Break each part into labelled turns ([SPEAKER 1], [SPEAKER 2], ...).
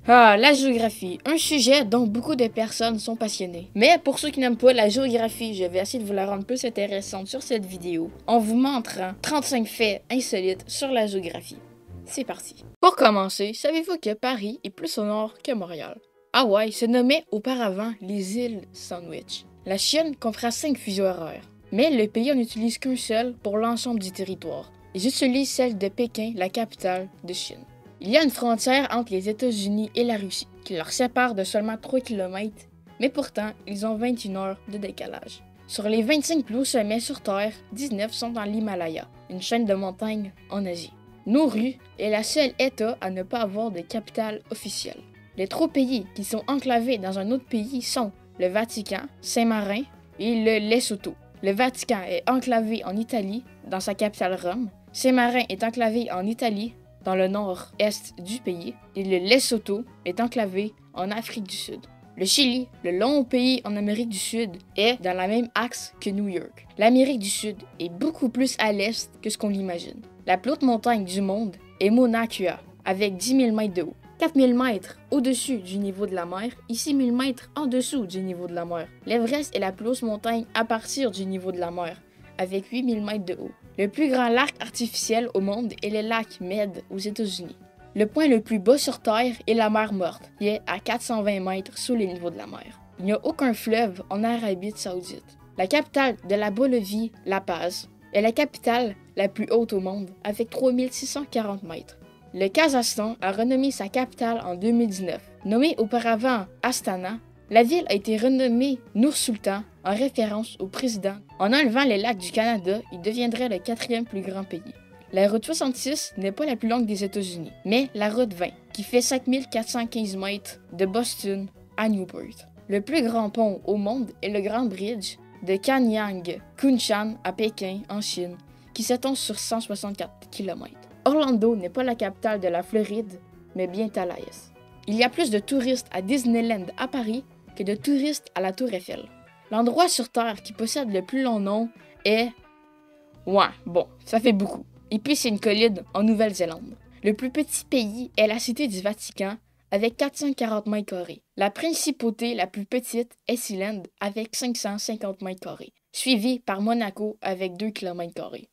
[SPEAKER 1] Ah, la géographie, un sujet dont beaucoup de personnes sont passionnées. Mais pour ceux qui n'aiment pas la géographie, je vais essayer de vous la rendre plus intéressante sur cette vidéo en vous montrant 35 faits insolites sur la géographie. C'est parti. Pour commencer, savez-vous que Paris est plus au nord que Montréal? Hawaï se nommait auparavant les îles Sandwich. La Chine comprend 5 fuseaux horaires, mais le pays en utilise qu'un seul pour l'ensemble du territoire. Ils utilisent celle de Pékin, la capitale de Chine. Il y a une frontière entre les États-Unis et la Russie qui leur sépare de seulement 3 km, mais pourtant, ils ont 21 heures de décalage. Sur les 25 plus hauts sommets sur Terre, 19 sont dans l'Himalaya, une chaîne de montagnes en Asie. Nauru est la seule État à ne pas avoir de capitale officielle. Les 3 pays qui sont enclavés dans un autre pays sont le Vatican, Saint-Marin et le Lesotho. Le Vatican est enclavé en Italie, dans sa capitale Rome. Saint-Marin est enclavé en Italie, dans le nord-est du pays, et le Lesotho est enclavé en Afrique du Sud. Le Chili, le long pays en Amérique du Sud, est dans le même axe que New York. L'Amérique du Sud est beaucoup plus à l'est que ce qu'on l'imagine. La plus haute montagne du monde est Mauna Kea, avec 10 000 mètres de haut. 4 000 mètres au-dessus du niveau de la mer et 6 000 mètres en dessous du niveau de la mer. L'Everest est la plus haute montagne à partir du niveau de la mer, avec 8 000 mètres de haut. Le plus grand lac artificiel au monde est le lac Mead aux États-Unis. Le point le plus bas sur Terre est la mer Morte, qui est à 420 mètres sous le niveau de la mer. Il n'y a aucun fleuve en Arabie Saoudite. La capitale de la Bolivie, La Paz, est la capitale la plus haute au monde, avec 3640 mètres. Le Kazakhstan a renommé sa capitale en 2019. Nommée auparavant Astana, la ville a été renommée Nur-Sultan en référence au président. En enlevant les lacs du Canada, il deviendrait le 4e plus grand pays. La route 66 n'est pas la plus longue des États-Unis, mais la route 20, qui fait 5415 mètres de Boston à Newport. Le plus grand pont au monde est le Grand Bridge de Kanyang Kunshan à Pékin, en Chine, qui s'étend sur 164 km. Orlando n'est pas la capitale de la Floride, mais bien Tallahassee. Il y a plus de touristes à Disneyland à Paris que de touristes à la Tour Eiffel. L'endroit sur Terre qui possède le plus long nom est... Ouais, bon, ça fait beaucoup. Et puis c'est une colline en Nouvelle-Zélande. Le plus petit pays est la cité du Vatican avec 440 mètres carrés. La principauté la plus petite est Sealand avec 550 mètres carrés, suivie par Monaco avec 2 km².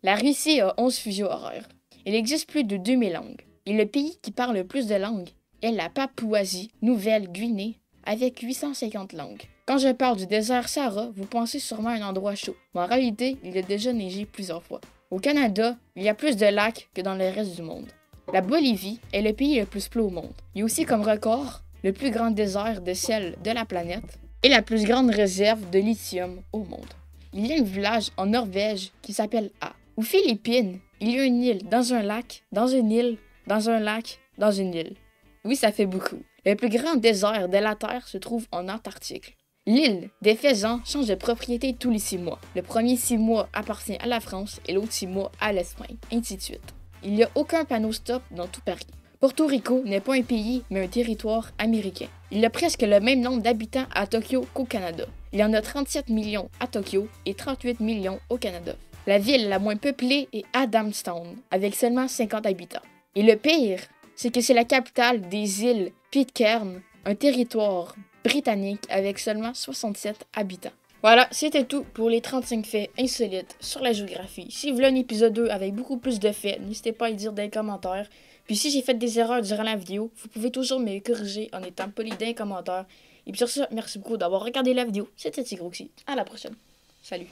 [SPEAKER 1] La Russie a 11 fuseaux horaires. Il existe plus de 2000 langues. Et le pays qui parle le plus de langues est la Papouasie-Nouvelle-Guinée avec 850 langues. Quand je parle du désert Sahara, vous pensez sûrement à un endroit chaud, mais en réalité, il a déjà neigé plusieurs fois. Au Canada, il y a plus de lacs que dans le reste du monde. La Bolivie est le pays le plus plat au monde. Il y a aussi comme record le plus grand désert de sel de la planète et la plus grande réserve de lithium au monde. Il y a un village en Norvège qui s'appelle A. Aux Philippines, il y a une île dans un lac, dans une île, dans un lac, dans une île. Oui, ça fait beaucoup. Le plus grand désert de la Terre se trouve en Antarctique. L'île des Faisans change de propriété tous les 6 mois. Le premier 6 mois appartient à la France et l'autre 6 mois à l'Espagne, ainsi de suite. Il n'y a aucun panneau stop dans tout Paris. Porto Rico n'est pas un pays, mais un territoire américain. Il y a presque le même nombre d'habitants à Tokyo qu'au Canada. Il y en a 37 millions à Tokyo et 38 millions au Canada. La ville la moins peuplée est Adamstown, avec seulement 50 habitants. Et le pire, c'est que c'est la capitale des îles Pitcairn, un territoire britannique avec seulement 67 habitants. Voilà, c'était tout pour les 35 faits insolites sur la géographie. Si vous voulez un épisode 2 avec beaucoup plus de faits, n'hésitez pas à le dire dans les commentaires. Puis si j'ai fait des erreurs durant la vidéo, vous pouvez toujours me corriger en étant poli dans les commentaires. Et puis sur ça, merci beaucoup d'avoir regardé la vidéo. C'était Tigroxy. À la prochaine. Salut.